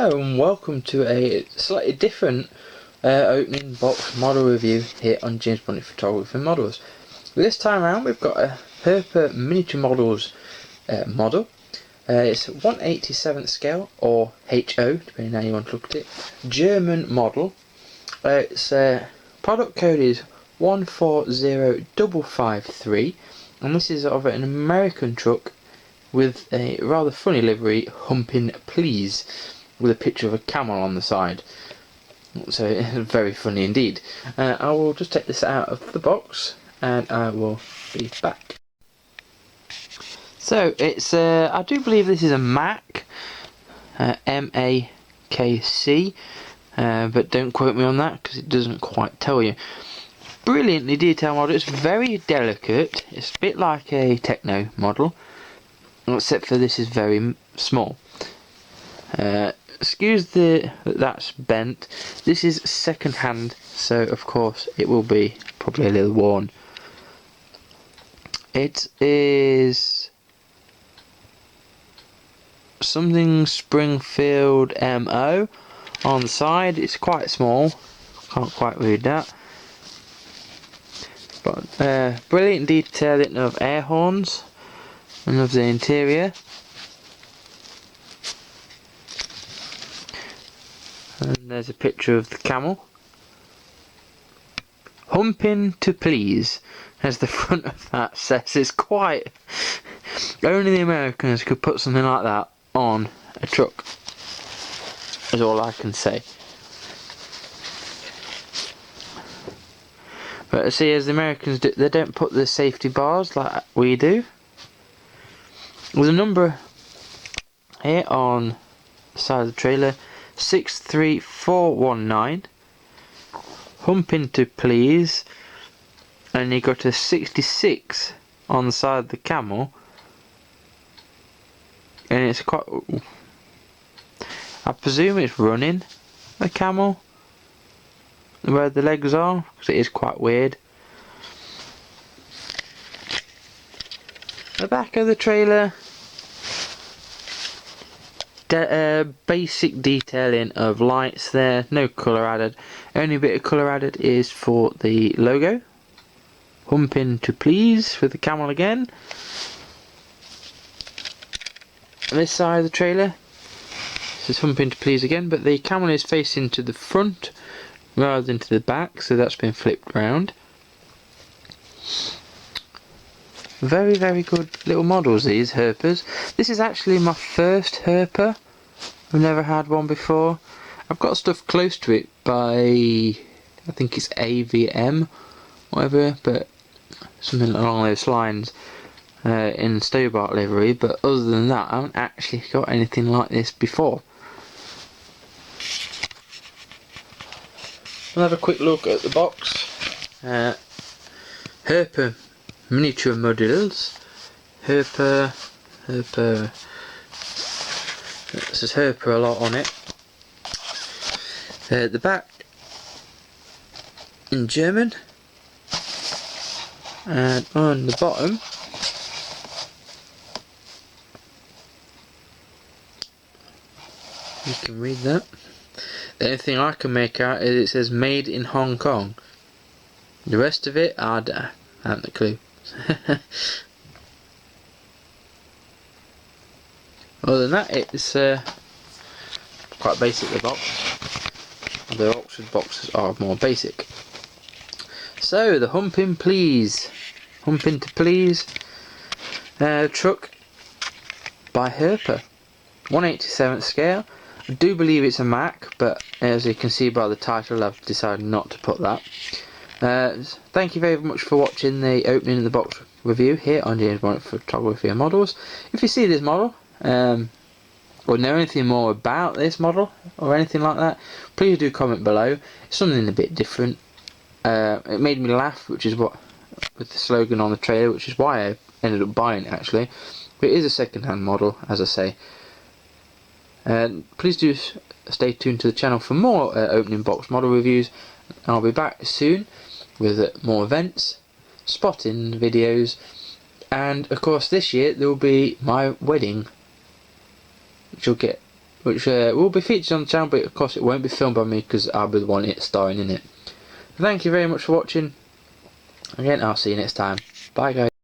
Hello and welcome to a slightly different opening box model review here on James Bond Photography and Models. This time around we've got a HERPA Miniature Models model. It's 1/87th scale, or HO, depending on how you want to look at it. German model. Its product code is 140553, and this is of an American truck with a rather funny livery, Humpin please, with a picture of a camel on the side. So very funny indeed. I will just take this out of the box and I will be back. So it's I do believe this is a Mac, M-A-K-C, but don't quote me on that because it doesn't quite tell you. Brilliantly detailed model. It's very delicate. It's a bit like a Techno model, except for this is very small. Excuse that's bent. This is second hand, so of course it will be probably a little worn. It is something Springfield MO on the side. It's quite small, can't quite read that. But brilliant detailing of air horns and of the interior. And there's a picture of the camel. Humpin to please, as the front of that says. It's quite... only the Americans could put something like that on a truck, is all I can say. But see, as the Americans do, they don't put the safety bars like we do. There's a number here on the side of the trailer, 63419. Humpin to please, and you got a 66 on the side of the camel, and it's quite... I presume it's running the camel where the legs are, because it is quite weird. The back of the trailer, basic detailing of lights there, no colour added. Only bit of colour added is for the logo, Humpin to please, with the camel again. On this side of the trailer, this is Humpin to please again, but the camel is facing to the front rather than to the back, so that's been flipped round. Very, very good little models, these HERPAs. This is actually my first HERPA. I've never had one before. I've got stuff close to it by, I think it's AVM, whatever, but something along those lines, in Stobart livery. But other than that, I haven't actually got anything like this before. We'll have a quick look at the box. HERPA Miniature Models. HERPA. It says HERPA a lot on it. The back in German, and on the bottom you can read that. The only thing I can make out is it says made in Hong Kong. The rest of it, I haven't a clue. Other than that, it's quite basic, the box. The Oxford boxes are more basic. So, the Humpin please. Humpin to please truck by HERPA. 1/87th scale. I do believe it's a Mac, but as you can see by the title, I've decided not to put that. Thank you very much for watching the opening of the box review here on James Bond Photography and Models. If you see this model, or know anything more about this model, or anything like that, please do comment below. It's something a bit different. It made me laugh, which is what, with the slogan on the trailer, which is why I ended up buying it actually. But it is a second-hand model, as I say. Please do stay tuned to the channel for more opening box model reviews. I'll be back soon with more events, spotting videos, and of course this year there will be my wedding, which you'll get which will be featured on the channel, but of course it won't be filmed by me because I'll be the one starring in it. Thank you very much for watching. Again, I'll see you next time. Bye guys.